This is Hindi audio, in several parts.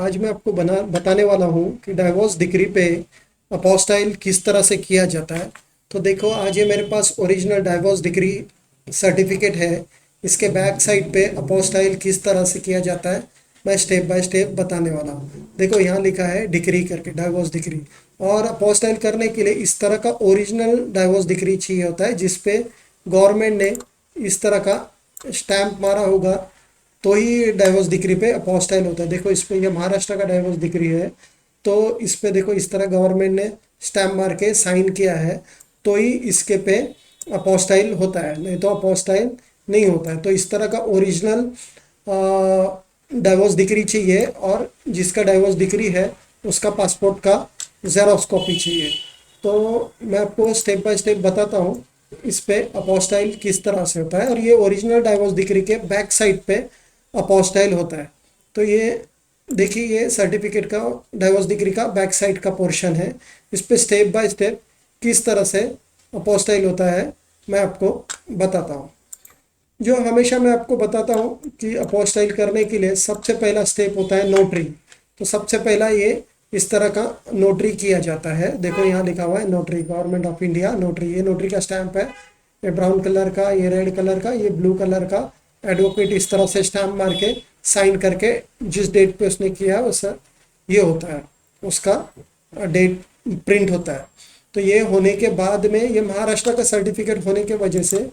आज मैं आपको बताने वाला हूँ कि डाइवोर्स डिक्री पे अपोस्टाइल किस तरह से किया जाता है। तो देखो, आज ये मेरे पास ओरिजिनल डाइवोर्स डिक्री सर्टिफिकेट है। इसके बैक साइड पे अपोस्टाइल किस तरह से किया जाता है मैं स्टेप बाय स्टेप बताने वाला हूँ। देखो, यहाँ लिखा है डिक्री करके, डाइवोर्स डिक्री। और अपोस्टाइल करने के लिए इस तरह का ओरिजिनल डाइवोर्स डिक्री चाहिए होता है, जिसपे गवर्नमेंट ने इस तरह का स्टैंप मारा होगा, तो ही डाइवोर्स डिक्री पे अपोस्टाइल होता है। देखो, इस पे ये महाराष्ट्र का डाइवोर्स डिक्री है, तो इस पे देखो इस तरह गवर्नमेंट ने स्टैंप मार के साइन किया है, तो ही इसके पे अपोस्टाइल होता है, नहीं तो अपोस्टाइल नहीं होता है। तो इस तरह का ओरिजिनल डाइवोर्स डिक्री चाहिए, और जिसका डाइवोर्स डिक्री है उसका पासपोर्ट का जेरॉक्स कॉपी चाहिए। तो मैं आपको स्टेप बाय स्टेप बताता हूँ इस पे अपोस्टाइल किस तरह से होता है। और ये ओरिजिनल डाइवोर्स डिक्री के बैक साइड पे अपोस्टाइल होता है। तो ये देखिए, ये सर्टिफिकेट का डाइवोर्स डिग्री का बैक साइड का पोर्शन है। इस पे स्टेप बाय स्टेप किस तरह से अपोस्टाइल होता है मैं आपको बताता हूँ। जो हमेशा मैं आपको बताता हूँ कि अपोस्टाइल करने के लिए सबसे पहला स्टेप होता है नोटरी। तो सबसे पहला ये इस तरह का नोटरी किया जाता है। देखो, यहाँ लिखा हुआ है notary, government of India notary. ये नोटरी का स्टैंप है, ये ब्राउन कलर का, ये रेड कलर का, ये ब्लू कलर का। एडवोकेट इस तरह से स्टैंप मार के साइन करके जिस डेट पे उसने किया उस ये होता है, उसका डेट प्रिंट होता है। तो ये होने के बाद में, ये महाराष्ट्र का सर्टिफिकेट होने के वजह से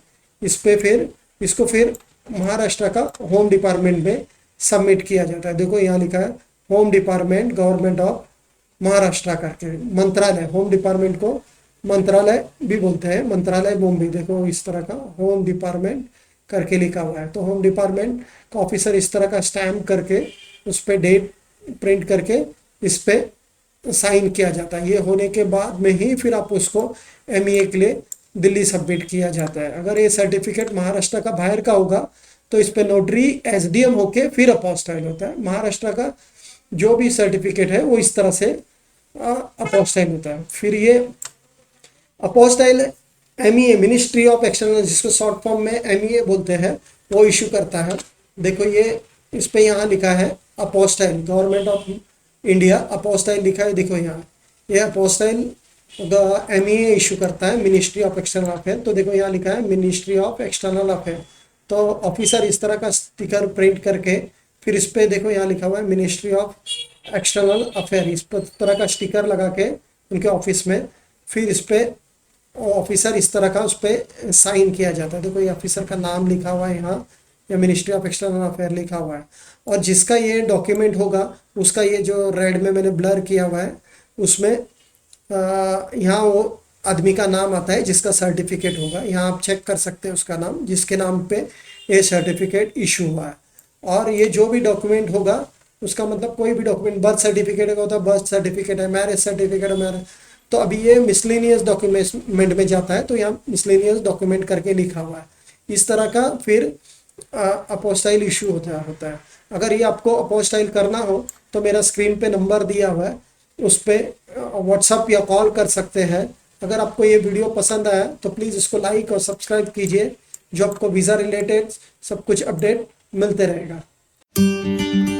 इसको फिर महाराष्ट्र का होम डिपार्टमेंट में सबमिट किया जाता है। देखो, यहाँ लिखा है home department government of Maharashtra करके, मंत्रालय। होम डिपार्टमेंट को मंत्रालय भी बोलते हैं, मंत्रालय मुंबई। देखो, इस तरह का होम डिपार्टमेंट करके लिखा हुआ है। तो होम डिपार्टमेंट का ऑफिसर इस तरह का स्टैम्प करके उस पर डेट प्रिंट करके इस पे साइन किया जाता है। ये होने के बाद में ही फिर आप उसको MEA के लिए दिल्ली सबमिट किया जाता है। अगर ये सर्टिफिकेट महाराष्ट्र का बाहर का होगा तो इस पे नोटरी SDM होके फिर अपोस्टाइल होता है। महाराष्ट्र का जो भी सर्टिफिकेट है वो इस तरह से अपोस्टाइल होता है। फिर ये apostille MEA, ministry of external, जिसको शॉर्ट फॉर्म में MEA बोलते हैं, वो इशू करता है। देखो, ये इस पे यहाँ लिखा है apostille, government of India apostille लिखा है। देखो, यहाँ ये अपोस्टाइल MEA इशू करता है, मिनिस्ट्री ऑफ एक्सटर्नल अफेयर। तो देखो, यहाँ लिखा है मिनिस्ट्री ऑफ एक्सटर्नल अफेयर। तो ऑफिसर इस तरह का स्टिकर प्रिंट करके फिर इस पे देखो, यहाँ लिखा हुआ है मिनिस्ट्री ऑफ एक्सटर्नल अफेयर। इस तरह का स्टिकर लगा के उनके ऑफिस में फिर इस पे ऑफिसर इस तरह का उस पर साइन किया जाता है। देखो, ये ऑफिसर का नाम लिखा हुआ है यहाँ, या मिनिस्ट्री ऑफ एक्सटर्नल अफेयर लिखा हुआ है। और जिसका ये डॉक्यूमेंट होगा उसका ये जो रेड में मैंने ब्लर किया हुआ है उसमें यहाँ वो आदमी का नाम आता है जिसका सर्टिफिकेट होगा। यहाँ आप चेक कर सकते हैं उसका नाम, जिसके नाम पे ये सर्टिफिकेट इशू हुआ है। और ये जो भी डॉक्यूमेंट होगा उसका मतलब कोई भी डॉक्यूमेंट, बर्थ सर्टिफिकेट होता है बर्थ सर्टिफिकेट है, मैरिज सर्टिफिकेट है मैरिज। तो अभी ये मिसलेनियस डॉक्यूमेंट में जाता है, तो यहाँ मिसलेनियस डॉक्यूमेंट करके लिखा हुआ है। इस तरह का फिर अपोस्टाइल इशू होता है। अगर ये आपको अपोस्टाइल करना हो तो मेरा स्क्रीन पे नंबर दिया हुआ है, उस पर व्हाट्सअप या कॉल कर सकते हैं। अगर आपको ये वीडियो पसंद आया तो प्लीज़ इसको लाइक और सब्सक्राइब कीजिए, जो आपको वीज़ा रिलेटेड सब कुछ अपडेट मिलते रहेगा।